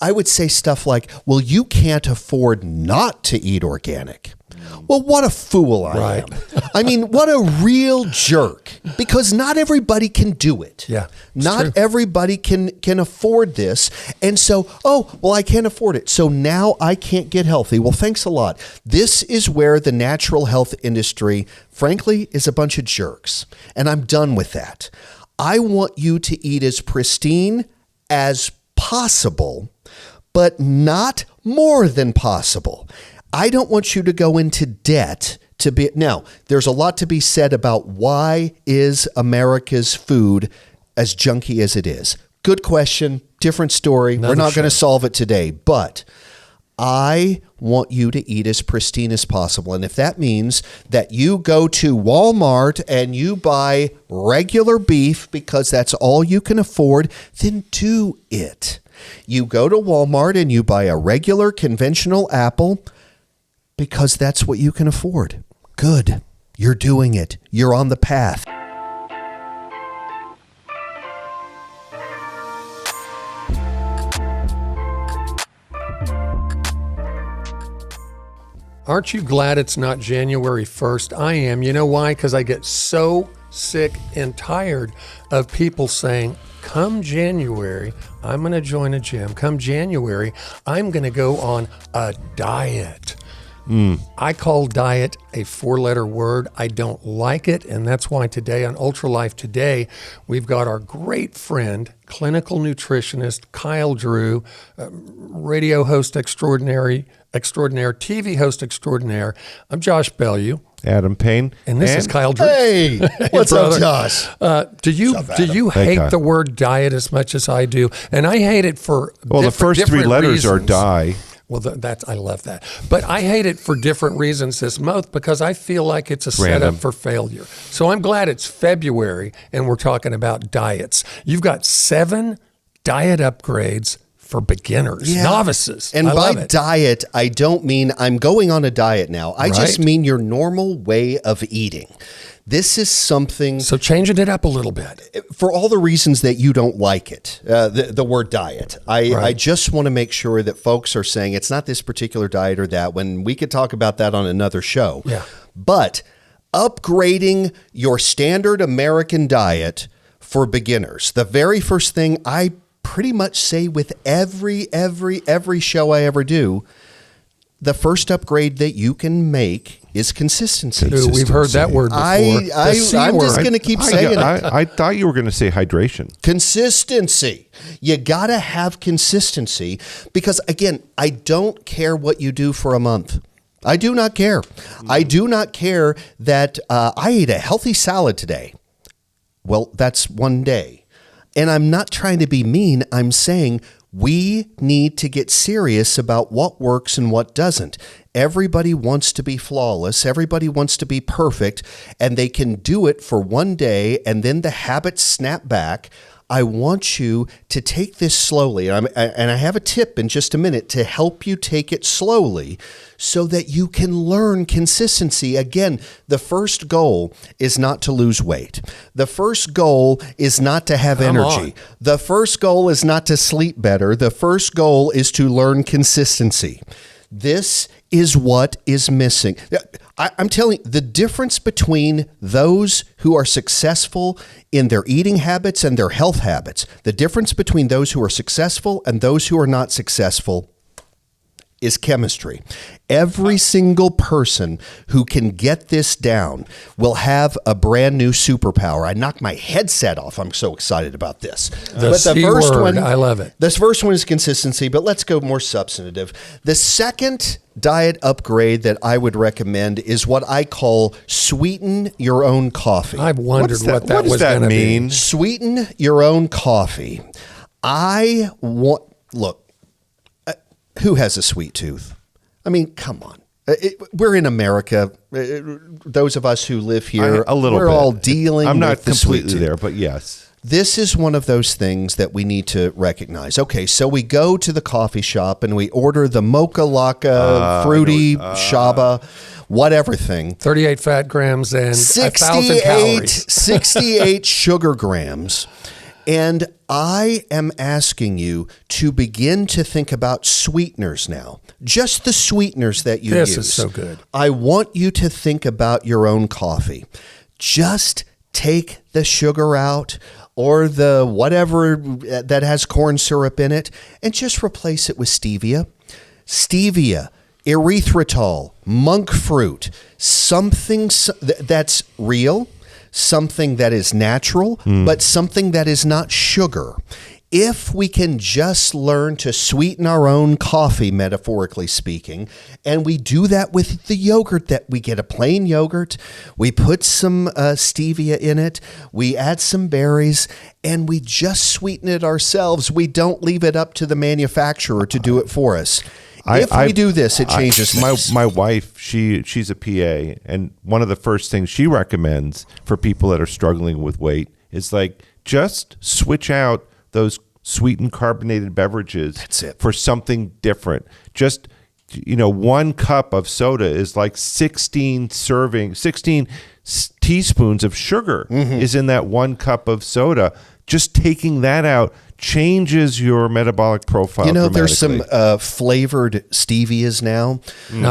I would say stuff like, well, you can't afford not to eat organic. Well, what a fool I am. I mean, what a real jerk, because not everybody can do it. Yeah, not everybody can afford this. And so, oh, well, I can't afford it, so now I can't get healthy. Well, thanks a lot. This is where the natural health industry, frankly, is a bunch of jerks. And I'm done with that. I want you to eat as pristine as possible, but not more than possible. I don't want you to go into debt to be. Now, there's a lot to be said about why is America's food as junky as it is. Good question, different story. We're not going to solve it today, but I want you to eat as pristine as possible. And if that means that you go to Walmart and you buy regular beef because that's all you can afford, then do it. You go to Walmart and you buy a regular conventional apple because that's what you can afford. Good. You're doing it. You're on the path. Aren't you glad it's not January 1st? I am. You know why? Because I get so sick and tired of people saying, come January, I'm going to join a gym. Come January, I'm going to go on a diet. I call diet a 4-letter word. I don't like it, and that's why today on Ultra Life Today, we've got our great friend, clinical nutritionist Kyle Drew, radio host extraordinaire, TV host extraordinaire. I'm Josh Bellieu. Adam Payne. And this is Kyle Drew. Hey, what's up, Josh? Do you hate the word diet as much as I do? And I hate it for the first 3 letters reasons. are die. Well, I love that. But I hate it for different reasons this month because I feel like it's a setup for failure. So I'm glad it's February and we're talking about diets. You've got 7 diet upgrades for beginners, novices. And by diet, I don't mean I'm going on a diet now. I just mean your normal way of eating. This is something. So changing it up a little bit. For all the reasons that you don't like it, the word diet. I just want to make sure that folks are saying it's not this particular diet or that, when we could talk about that on another show. Yeah. But upgrading your standard American diet for beginners. The very first thing I pretty much say with every show I ever do, the first upgrade that you can make is consistency. We've heard that word before. I'm just going to keep saying it. I thought you were going to say hydration. Consistency. You got to have consistency because, again, I don't care what you do for a month. I do not care. I do not care that I ate a healthy salad today. Well, that's one day. And I'm not trying to be mean. I'm saying we need to get serious about what works and what doesn't. Everybody wants to be flawless. Everybody wants to be perfect, and they can do it for one day, and then the habits snap back. I want you to take this slowly, and I have a tip in just a minute to help you take it slowly so that you can learn consistency. Again, the first goal is not to lose weight. The first goal is not to have energy. The first goal is not to sleep better. The first goal is to learn consistency. This is what is missing. I'm telling you, the difference between those who are successful in their eating habits and their health habits, the difference between those who are successful and those who are not successful is chemistry. Every single person who can get this down will have a brand new superpower. I knocked my headset off. I'm so excited about this. The first one, I love it. This first one is consistency, but let's go more substantive. The second diet upgrade that I would recommend is what I call sweeten your own coffee. I've wondered what that was going to mean. Sweeten your own coffee. Who has a sweet tooth? I mean, come on. We're in America. Those of us who live here, we're all dealing with the sweet tooth. I'm not completely there, but yes. This is one of those things that we need to recognize. Okay, so we go to the coffee shop and we order the mocha lacca, fruity, shaba, whatever thing. 38 fat grams and 1,000 calories. 68 sugar grams. And I am asking you to begin to think about sweeteners now. Just the sweeteners that you use. This is so good. I want you to think about your own coffee. Just take the sugar out or the whatever that has corn syrup in it and just replace it with stevia. Stevia, erythritol, monk fruit, something that's real, something that is natural, but something that is not sugar. If we can just learn to sweeten our own coffee, metaphorically speaking, and we do that with the yogurt, that we get a plain yogurt, we put some stevia in it, we add some berries, and we just sweeten it ourselves. We don't leave it up to the manufacturer to do it for us. If we do this, it changes things. My wife, she's a PA, and one of the first things she recommends for people that are struggling with weight is like just switch out those sweetened carbonated beverages for something different. Just, 1 cup of soda is like 16 teaspoons of sugar is in that 1 cup of soda. Just taking that out changes your metabolic profile. There's some flavored stevias now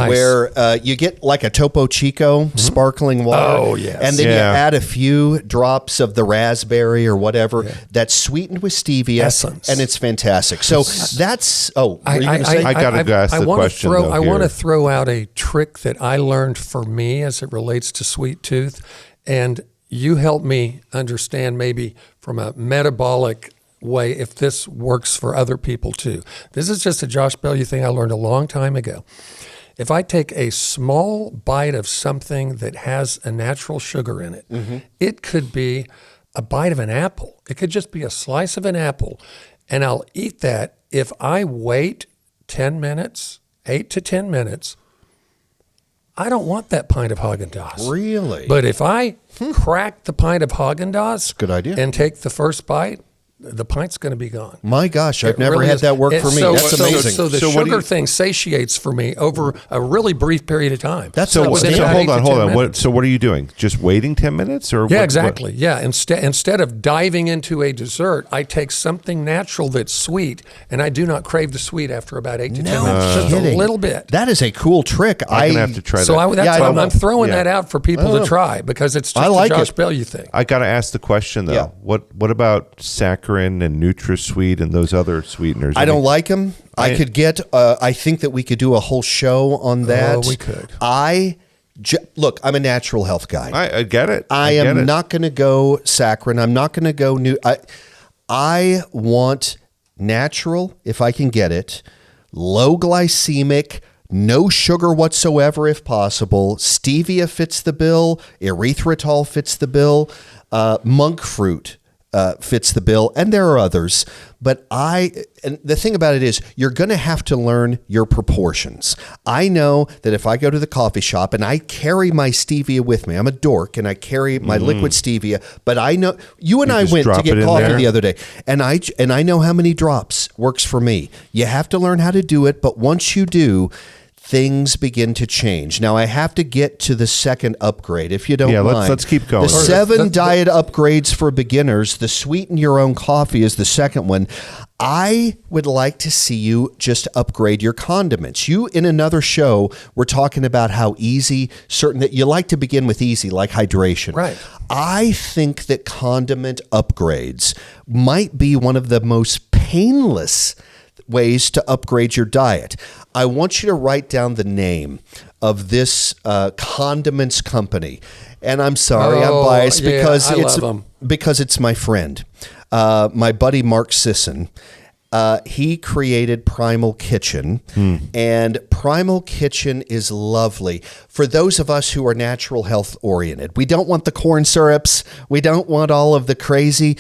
where you get like a Topo Chico sparkling water. Oh, yes. And then you add a few drops of the raspberry or whatever that's sweetened with stevia. Essence. And it's fantastic. So that's, were you going to say? I got to ask the question. I want to throw out a trick that I learned for me as it relates to sweet tooth. And you help me understand maybe from a metabolic way if this works for other people too. This is just a Josh Bellieu thing I learned a long time ago. If I take a small bite of something that has a natural sugar in it, it could be a bite of an apple. It could just be a slice of an apple. And I'll eat that. If I wait 10 minutes, 8 to 10 minutes, I don't want that pint of Haagen-Dazs. Really? But if I crack the pint of Haagen-Dazs good idea. And take the first bite, the pint's going to be gone. My gosh, I've It never really had is. that work for me. That's amazing. So the sugar thing satiates for me over a really brief period of time. That's So outstanding. hold Within 8 to 10 on. minutes. So what are you doing? Just waiting 10 minutes, or Yeah, exactly. Yeah, instead of diving into a dessert, I take something natural that's sweet, and I do not crave the sweet after about 8 to 10 minutes. Just kidding. a little bit. That is a cool trick. I'm gonna have to try that. So I'm throwing Yeah. that out for people to try because it's just like a Josh it. Bellieu thing. I got to ask the question though. Yeah. What about saccharin and NutraSweet and those other sweeteners? I don't like them. I could get. I think that we could do a whole show on that. Oh, we could. Look, I'm a natural health guy. I get it. I am not going to go saccharin. I'm not going to go new. I want natural if I can get it. Low glycemic, no sugar whatsoever if possible. Stevia fits the bill. Erythritol fits the bill. Monk fruit fits the bill, and there are others. But and the thing about it is, you're going to have to learn your proportions. I know that if I go to the coffee shop and I carry my stevia with me, I'm a dork and I carry my liquid stevia, but I know you and I just went to drop get it in coffee there? the other day, and I know how many drops works for me. You have to learn how to do it, but once you do, things begin to change. Now, I have to get to the second upgrade, if you don't mind. Let's keep going. The 7 diet upgrades for beginners. The sweeten your own coffee is the second one. I would like to see you just upgrade your condiments. You, in another show, were talking about how easy, certain that you like to begin with easy, like hydration. Right. I think that condiment upgrades might be one of the most painless ways to upgrade your diet. I want you to write down the name of this condiments company. And I'm sorry, I'm biased because it's my friend, my buddy Mark Sisson. He created Primal Kitchen, and Primal Kitchen is lovely for those of us who are natural health oriented. We don't want the corn syrups. We don't want all of the crazy.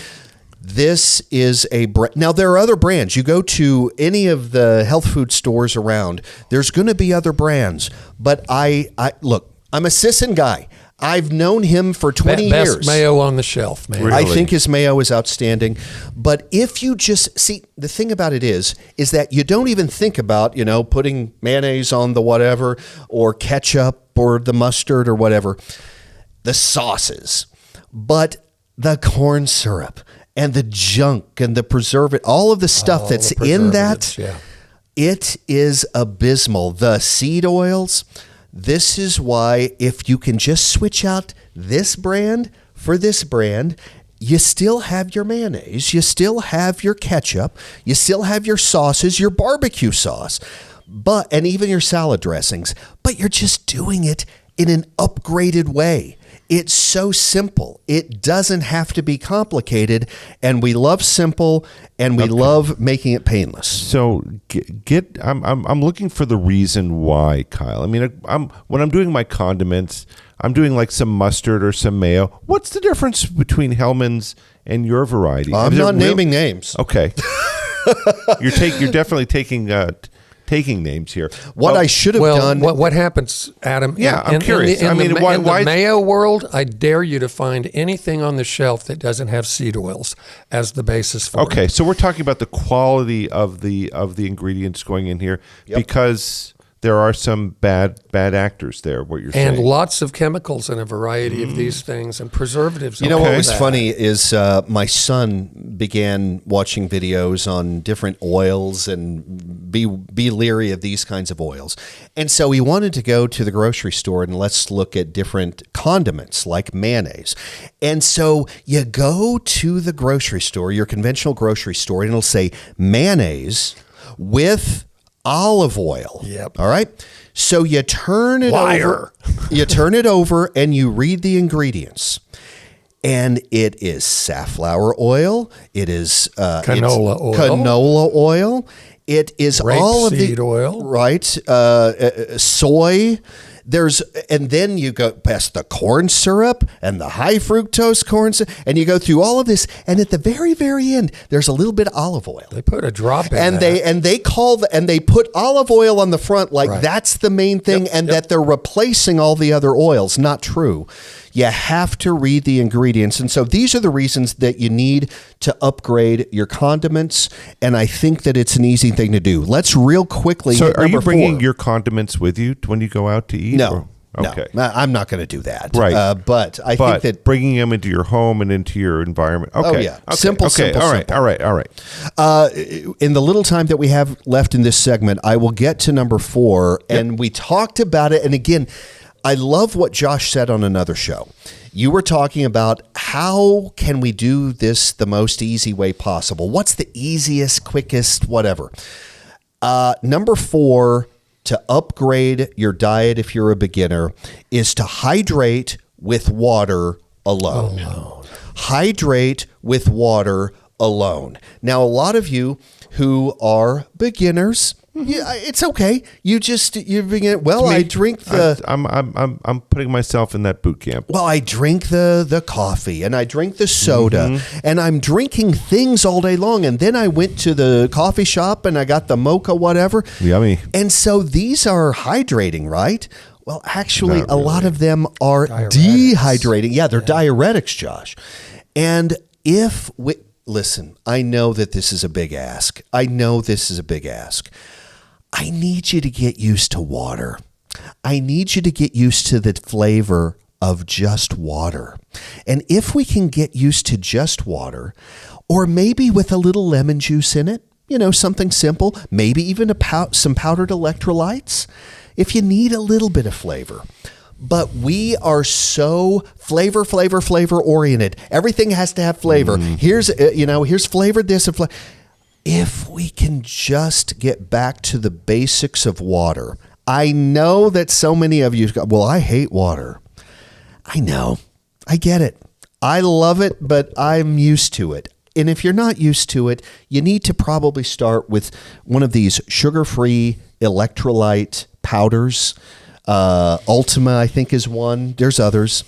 This is a brand. Now, there are other brands. You go to any of the health food stores around, there's going to be other brands. But I look, I'm a Sisson guy. I've known him for 20 years. Best mayo on the shelf, man. Really? I think his mayo is outstanding. But if you just see, the thing about it is that you don't even think about, putting mayonnaise on the whatever or ketchup or the mustard or whatever, the sauces, but the corn syrup and the junk and the preservative, all of the stuff that's in that, it is abysmal. The seed oils, this is why if you can just switch out this brand for this brand, you still have your mayonnaise, you still have your ketchup, you still have your sauces, your barbecue sauce, and even your salad dressings, but you're just doing it in an upgraded way. It's so simple. It doesn't have to be complicated, and we love simple, and we love making it painless. So I'm looking for the reason why, Kyle. I mean, when I'm doing my condiments, I'm doing like some mustard or some mayo. What's the difference between Hellmann's and your variety? I'm not naming names. Okay. You're definitely taking names here. What I should have done. What happens, Adam? Yeah, I'm curious. In the mayo world, I dare you to find anything on the shelf that doesn't have seed oils as the basis for it. Okay, so we're talking about the quality of the ingredients going in here because there are some bad actors there, what you're saying. And lots of chemicals in a variety of these things and preservatives. You know what was funny is my son began watching videos on different oils and be leery of these kinds of oils. And so he wanted to go to the grocery store and let's look at different condiments like mayonnaise. And so you go to the grocery store, your conventional grocery store, and it'll say mayonnaise with olive oil. Yep. All right. So you turn it over. You turn it over and you read the ingredients. And it is safflower oil. It is canola oil. It is all of the oil. Right. Soy. And then you go past the corn syrup and the high fructose corn syrup, and you go through all of this. And at the very, very end, there's a little bit of olive oil. They put a drop in and they put olive oil on the front like that's the main thing, that they're replacing all the other oils. Not true. You have to read the ingredients. And so these are the reasons that you need to upgrade your condiments. And I think that it's an easy thing to do. Let's real quickly. So are you bringing your condiments with you when you go out to eat? No. Okay. No, I'm not going to do that. But I think that bringing them into your home and into your environment. Okay. Oh, yeah. Okay. Simple. All right. In the little time that we have left in this segment, I will get to number 4. And we talked about it. And again, I love what Josh said on another show. You were talking about how can we do this the most easy way possible? What's the easiest, quickest, whatever? Number 4, to upgrade your diet if you're a beginner, is to hydrate with water alone. Hydrate with water alone. Now, a lot of you who are beginners, it's okay. You're beginning. Well, I drink the. I'm putting myself in that boot camp. Well, I drink the coffee and I drink the soda and I'm drinking things all day long. And then I went to the coffee shop and I got the mocha, whatever. Yummy. And so these are hydrating, right? Well, actually, Not a lot of them are dehydrating. Yeah, they're diuretics, Josh. And listen, I know that this is a big ask. I need you to get used to water. I need you to get used to the flavor of just water. And if we can get used to just water, or maybe with a little lemon juice in it, something simple, maybe even some powdered electrolytes, if you need a little bit of flavor. But we are so flavor oriented. Everything has to have flavor. Here's flavored this and flavor. If we can just get back to the basics of water. I know that so many of you go, well, I hate water. I know. I get it. I love it, but I'm used to it. And if you're not used to it, you need to probably start with one of these sugar-free electrolyte powders. Ultima, I think, is one. There's others.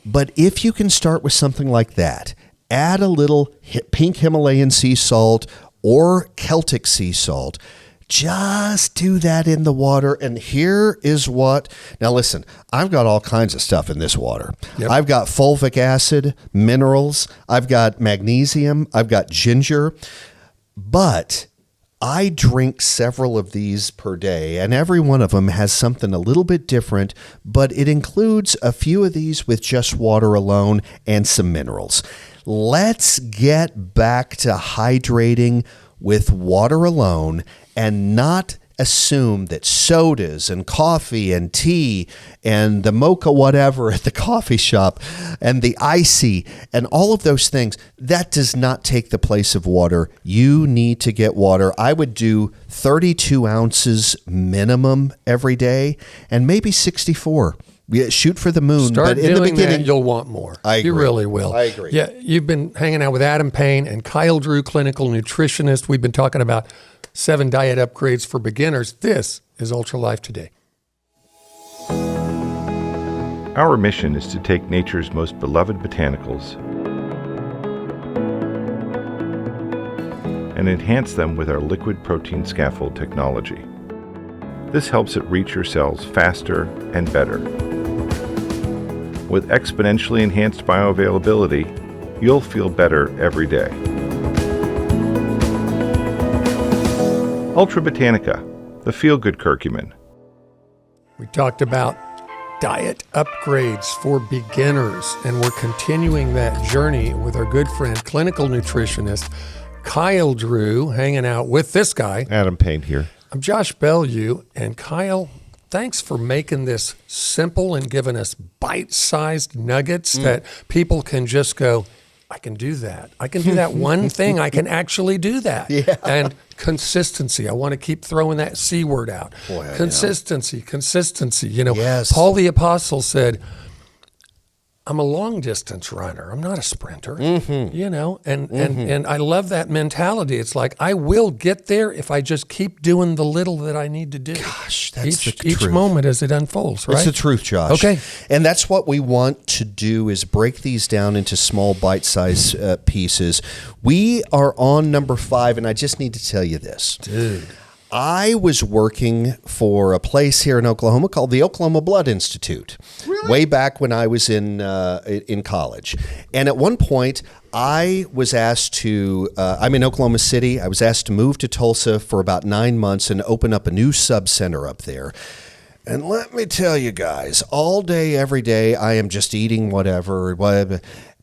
But if you can start with something like that, add a little pink Himalayan sea salt or Celtic sea salt. Just do that in the water. And here is what. Now, listen, I've got all kinds of stuff in this water. Yep. I've got fulvic acid, minerals. I've got magnesium. I've got ginger. But I drink several of these per day, and every one of them has something a little bit different, but it includes a few of these with just water alone and some minerals. let's get back to hydrating with water alone and not assume that sodas and coffee and tea and the mocha whatever at the coffee shop and the icy and all of those things, that does not take the place of water. You need to get water. I would do 32 ounces minimum every day and maybe 64. Yeah, shoot for the moon. Start but in the doing beginning, that, you'll want more. I agree. You really will. I agree. Yeah, you've been hanging out with Adam Payne and Kyle Drew, clinical nutritionist. We've been talking about 7 diet upgrades for beginners. This is Ultra Life Today. Our mission is to take nature's most beloved botanicals and enhance them with our liquid protein scaffold technology. This helps it reach your cells faster and better. With exponentially enhanced bioavailability, you'll feel better every day. Ultra Botanica, the feel-good curcumin. We talked about diet upgrades for beginners, and we're continuing that journey with our good friend, clinical nutritionist Kyle Drew, hanging out with this guy. Adam Payne here. I'm Josh Bellieu, and Kyle, thanks for making this simple and giving us bite-sized nuggets that people can just go, I can do that. I can do that one thing. I can actually do that. Yeah. And consistency. I want to keep throwing that C word out. Boy, Consistency. You know, Yes. Paul the Apostle said, I'm a long distance runner. I'm not a sprinter. You know, and I love that mentality. It's like I will get there if I just keep doing the little that I need to do. Gosh, that's the each truth. moment as it unfolds, right? It's the truth, Josh. Okay. And that's what we want to do is break these down into small bite-sized pieces. We are on number 5, and I just need to tell you this. Dude. I was working for a place here in Oklahoma called the Oklahoma Blood Institute, way back when I was in college. And at one point, I was asked to, I'm in Oklahoma City. I was asked to move to Tulsa for about 9 months and open up a new sub-center up there. And let me tell you guys, all day, every day, I am just eating whatever,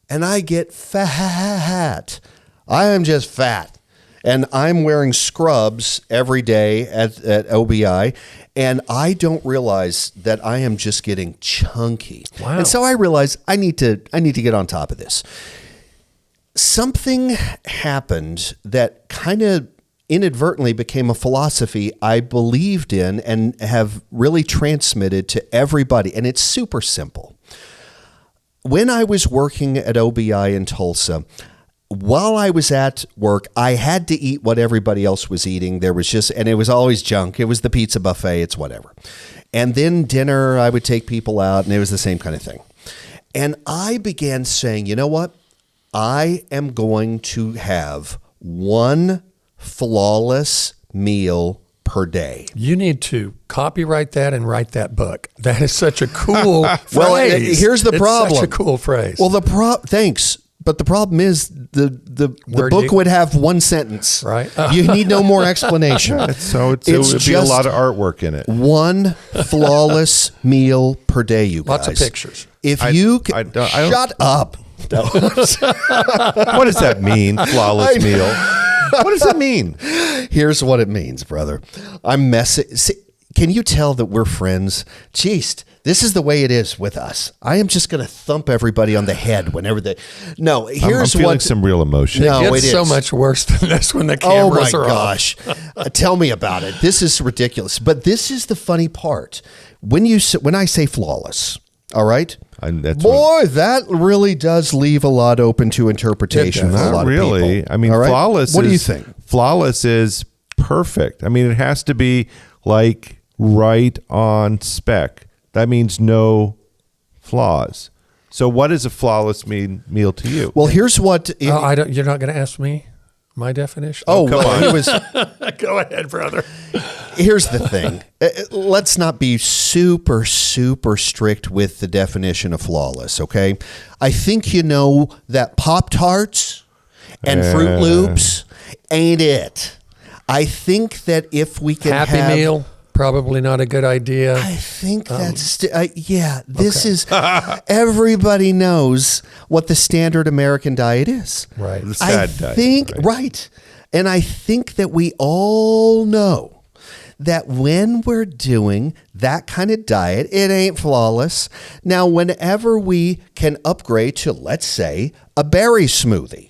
and I get fat. I am just fat. And I'm wearing scrubs every day at OBI, and I don't realize that I am just getting chunky. Wow. And so I realized I need to get on top of this. Something happened that kind of inadvertently became a philosophy I believed in and have really transmitted to everybody, and it's super simple. When I was working at OBI in Tulsa, while I was at work, I had to eat what everybody else was eating. And it was always junk. It was the pizza buffet. It's whatever. And then dinner, I would take people out, and it was the same kind of thing. And I began saying, you know what? I am going to have one flawless meal per day. You need to copyright that and write that book. That is such a cool phrase. Well, here's the problem. It's such a cool phrase. Well, thanks. But the problem is the book would have one sentence. Right. You need no more explanation. So it It's would be a just lot of artwork in it. one flawless meal per day, you guys. Lots of pictures. If I don't- shut up. No. What does that mean, flawless meal? What does it mean? Here's what it means, brother. I'm messing. Can you tell that we're friends? Jeez, this is the way it is with us. I am just going to thump everybody on the head whenever they. No, here's I'm feeling what. some real emotion. No, It's it so is. much worse than this when the Oh my cameras are gosh! Tell me about it. This is ridiculous. But this is the funny part. When I say flawless, all right. That really does leave a lot open to interpretation for a lot Not of really. people. I mean, All right? flawless. What do you is- think? Flawless is perfect. I mean, it has to be like right on spec. That means no flaws. So, what is a flawless meal to you? Well, here's what. I don't. You're not going to ask me my definition. Oh, come well, on. it was. Go ahead, brother. Here's the thing. Let's not be super strict with the definition of flawless, okay? I think you know that Pop-Tarts and Fruit Loops ain't it. I think that if we can Happy have Meal, probably not a good idea. I think this is, everybody knows what the standard American diet is. Right. The sad diet, think, right. right. And I think that we all know that when we're doing that kind of diet, it ain't flawless. Now, whenever we can upgrade to, let's say, a berry smoothie,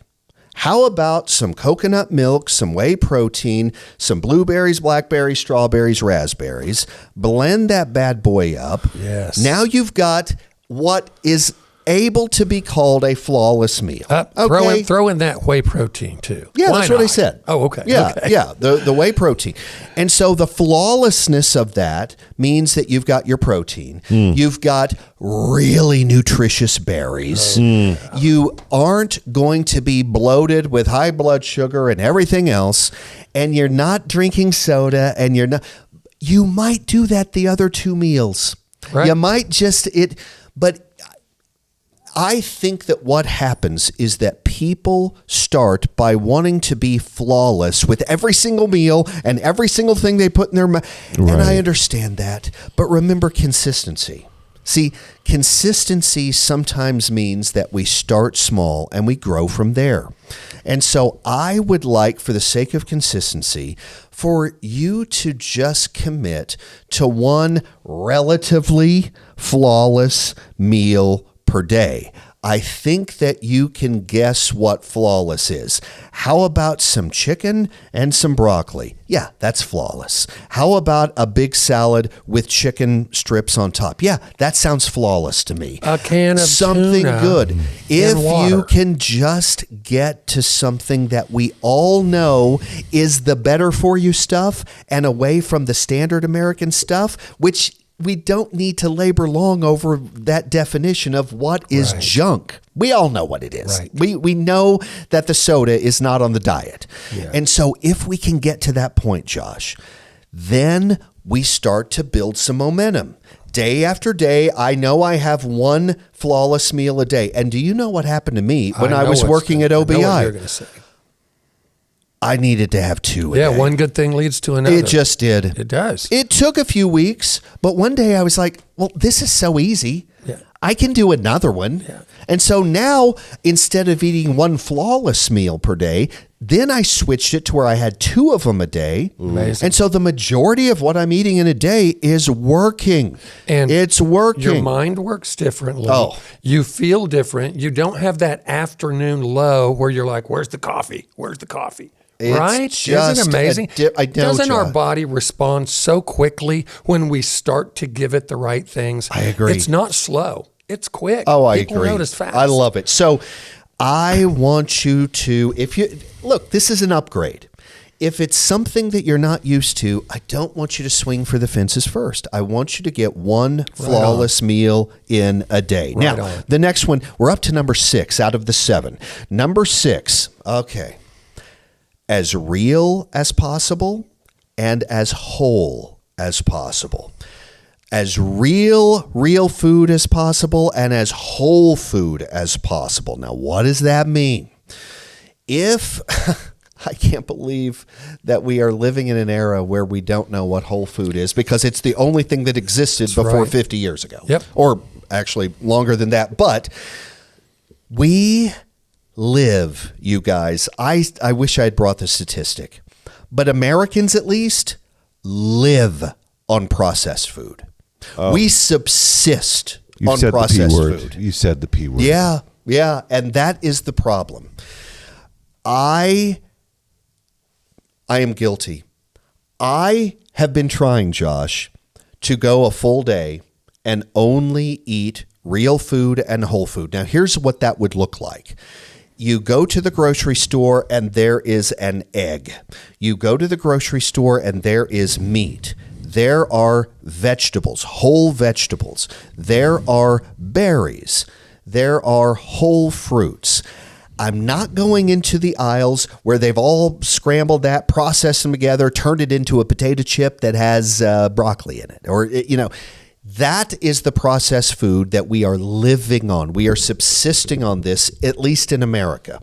how about some coconut milk, some whey protein, some blueberries, blackberries, strawberries, raspberries, blend that bad boy up. Yes. Now you've got what is able to be called a flawless meal. Throw in that whey protein too. Yeah, Why that's what I not? said. Oh, okay. Yeah, Okay. yeah, the whey protein. And so the flawlessness of that means that you've got your protein. You've got really nutritious berries. You aren't going to be bloated with high blood sugar and everything else. And you're not drinking soda, and you might do that the other two meals. Right. You might but I think that what happens is that people start by wanting to be flawless with every single meal and every single thing they put in their mouth. Right. And I understand that. But remember consistency. See, consistency sometimes means that we start small and we grow from there. And so I would like, for the sake of consistency, for you to just commit to one relatively flawless meal per day. I think that you can guess what flawless is. How about some chicken and some broccoli? Yeah, that's flawless. How about a big salad with chicken strips on top? Yeah, that sounds flawless to me. A can of something tuna good. If water. you can just get to something that we all know is the better for you stuff and away from the standard American stuff, which we don't need to labor long over that definition of what is Right. junk. We all know what it is. Right. We know that the soda is not on the diet. Yeah. And so if we can get to that point, Josh, then we start to build some momentum. Day after day, I know I have one flawless meal a day. And do you know what happened to me when I was working at I know what OBI? you're gonna say. I needed to have two a day. One good thing leads to another. It just did. It does. It took a few weeks, but one day I was like, well, this is so easy. Yeah. I can do another one. Yeah. And so now, instead of eating one flawless meal per day, then I switched it to where I had two of them a day. Amazing. And so the majority of what I'm eating in a day is working. And it's working. Your mind works differently. Oh. You feel different. You don't have that afternoon low where you're like, where's the coffee? Where's the coffee? It's right? just Isn't it amazing? I know, Doesn't our John. body respond so quickly when we start to give it the right things? I agree. It's not slow. It's quick. Oh, I People agree. notice fast. I love it. So I want you to, look, this is an upgrade. If it's something that you're not used to, I don't want you to swing for the fences first. I want you to get one flawless meal in a day. Right now, on. the next one, we're up to number 6 out of the 7. Number 6, okay. As real as possible and as whole as possible. As real food as possible and as whole food as possible. Now, what does that mean? I can't believe that we are living in an era where we don't know what whole food is because it's the only thing that existed before right. 50 years ago. Yep. Or actually longer than that. But we live, you guys. I wish I had brought the statistic. But Americans, at least, live on processed food. We subsist You on said the P processed word. food. You said the P word. Yeah, and that is the problem. I am guilty. I have been trying, Josh, to go a full day and only eat real food and whole food. Now, here's what that would look like. You go to the grocery store and there is an egg. You go to the grocery store and there is meat. There are vegetables, whole vegetables. There are berries. There are whole fruits. I'm not going into the aisles where they've all scrambled that, processed them together, turned it into a potato chip that has broccoli in it. Or, that is the processed food that we are living on. We are subsisting on this, at least in America.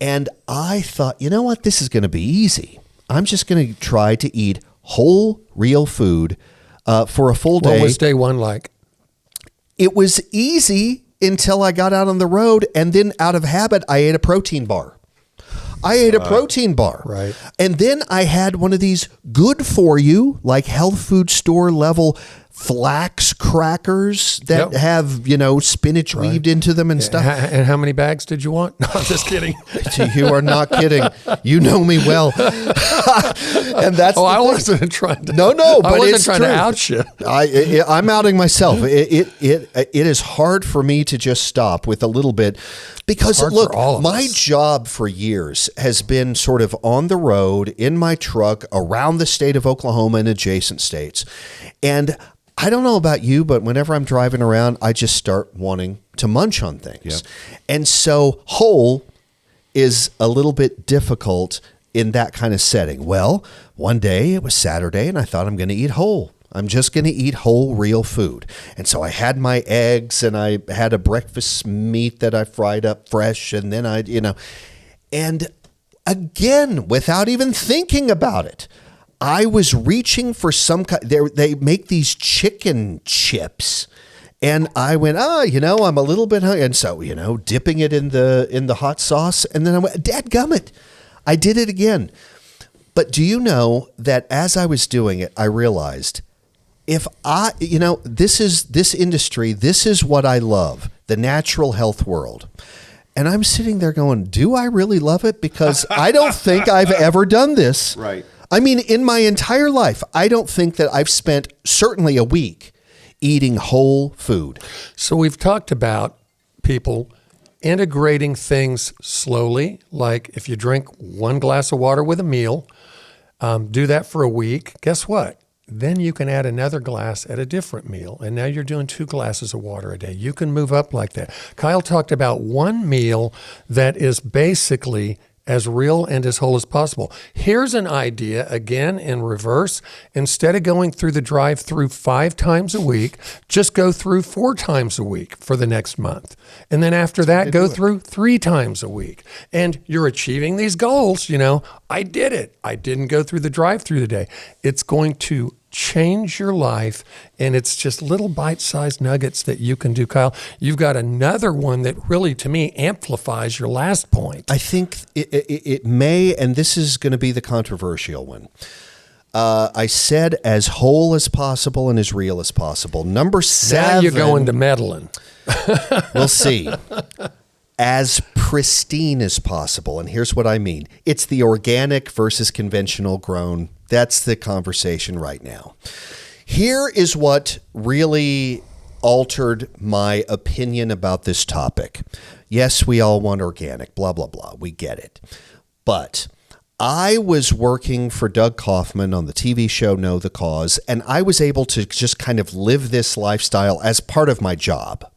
And I thought, you know what? This is going to be easy. I'm just going to try to eat whole, real food for a full day. What was day one like? It was easy until I got out on the road, and then out of habit, I ate a protein bar. Right. And then I had one of these good for you, like health food store level flax crackers that have, spinach weaved into them and stuff. And how many bags did you want? No, I'm just kidding. You are not kidding. You know me well. And that's I wasn't trying to. No, but I wasn't it's trying true. to out you. I'm outing myself. It is hard for me to just stop with a little bit because look, my job for years has been sort of on the road in my truck around the state of Oklahoma and adjacent states. And I don't know about you, but whenever I'm driving around, I just start wanting to munch on things. Yep. And so whole is a little bit difficult in that kind of setting. Well, one day it was Saturday and I thought I'm going to eat whole. I'm just going to eat whole, real food. And so I had my eggs and I had a breakfast meat that I fried up fresh. And then and again, without even thinking about it, I was reaching for some kind. They make these chicken chips, and I went, I'm a little bit hungry, and so dipping it in the hot sauce, and then I went, dadgummit, I did it again. But do you know that as I was doing it, I realized if this industry, this is what I love, the natural health world. And I'm sitting there going, do I really love it? Because I don't think I've ever done this. Right. I mean, in my entire life, I don't think that I've spent certainly a week eating whole food. So we've talked about people integrating things slowly, like if you drink one glass of water with a meal, do that for a week. Guess what? Then you can add another glass at a different meal. And now you're doing 2 glasses of water a day. You can move up like that. Kyle talked about one meal that is basically as real and as whole as possible. Here's an idea, again, in reverse. Instead of going through the drive-through 5 times a week, just go through 4 times a week for the next month. And then after that, go through 3 times a week. And you're achieving these goals. I did it. I didn't go through the drive-through today. It's going to change your life, and it's just little bite-sized nuggets that you can do. Kyle, you've got another one that really, to me, amplifies your last point. I think it may, and this is going to be the controversial one. I said as whole as possible and as real as possible. Number 7. Now you're going to meddling. We'll see. As pristine as possible. And here's what I mean. It's the organic versus conventional grown. That's the conversation right now. Here is what really altered my opinion about this topic. Yes, we all want organic, blah, blah, blah. We get it. But I was working for Doug Kaufman on the TV show Know the Cause, and I was able to just kind of live this lifestyle as part of my job.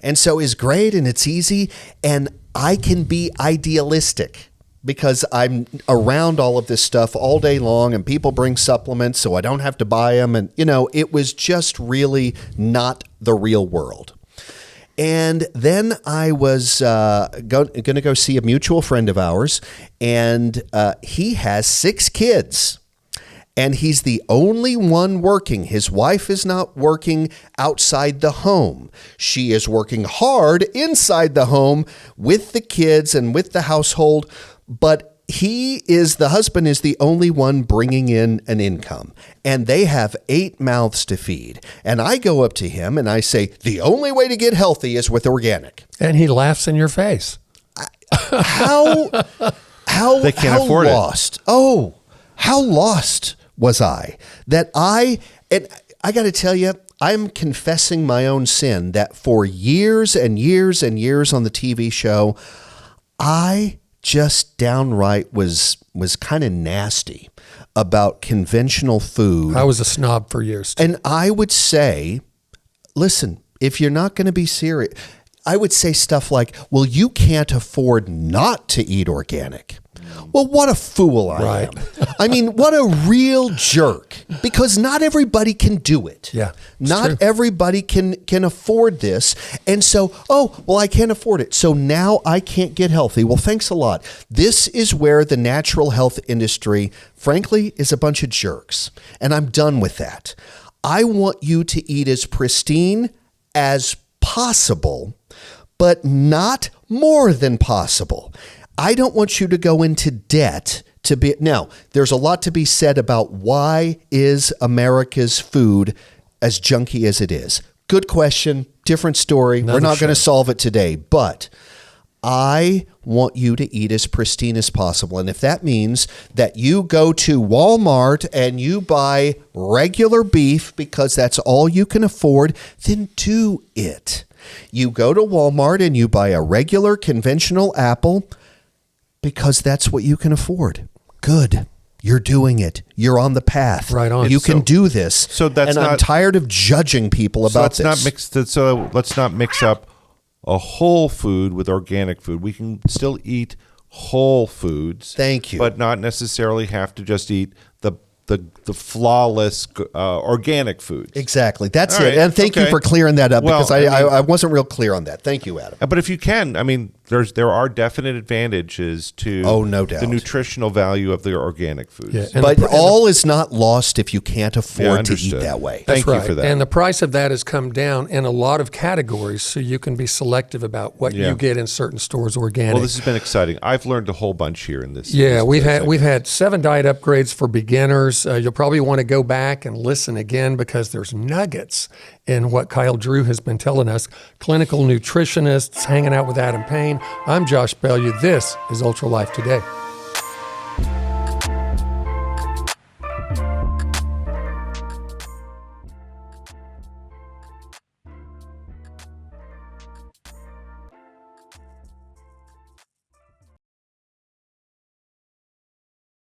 And so it's great and it's easy, and I can be idealistic because I'm around all of this stuff all day long, and people bring supplements so I don't have to buy them. And, it was just really not the real world. And then I was going to go see a mutual friend of ours, and he has 6 kids. And he's the only one working. His wife is not working outside the home. She is working hard inside the home with the kids and with the household. But the husband is the only one bringing in an income. And they have 8 mouths to feed. And I go up to him and I say, the only way to get healthy is with organic. And he laughs in your face. How They can't afford lost? Oh, how lost was I that I got to tell you, I'm confessing my own sin that for years and years and years on the TV show, I just downright was kind of nasty about conventional food. I was a snob for years. And I would say, listen, if you're not going to be serious, I would say stuff like, well, you can't afford not to eat organic. Well, what a fool I am. I mean, what a real jerk. Because not everybody can do it. Yeah, Not true. everybody can afford this. And so, oh, well, I can't afford it. So now I can't get healthy. Well, thanks a lot. This is where the natural health industry, frankly, is a bunch of jerks. And I'm done with that. I want you to eat as pristine as possible, but not more than possible. I don't want you to go into debt to be. Now, there's a lot to be said about why is America's food as junky as it is. Good question, different story. We're not going to solve it today, but I want you to eat as pristine as possible. And if that means that you go to Walmart and you buy regular beef because that's all you can afford, then do it. You go to Walmart and you buy a regular conventional apple because that's what you can afford. Good. You're doing it. You're on the path. Right on. You can do this. So that's and I'm not- tired of judging people about let's this. So let's not mix up a whole food with organic food. We can still eat whole foods. Thank you. But not necessarily have to just eat the flawless organic foods. Exactly. That's All it. right. And thank you Okay. for clearing that up Well, because I wasn't real clear on that. Thank you, Adam. But if you can, I mean, there are definite advantages to no doubt. the nutritional value of the organic foods. Yeah, and But the- all is not lost if you can't afford to eat understood. that way. Thank That's you right. for that. And the price of that has come down in a lot of categories, so you can be selective about what Yeah. you get in certain stores organic. Well, this has been exciting. I've learned a whole bunch here in this. Yeah, this we've had 7 diet upgrades for beginners. You'll probably want to go back and listen again because there's nuggets in what Kyle Drew has been telling us. Clinical nutritionists hanging out with Adam Payne. I'm Josh Bellieu. This is Ultra Life Today.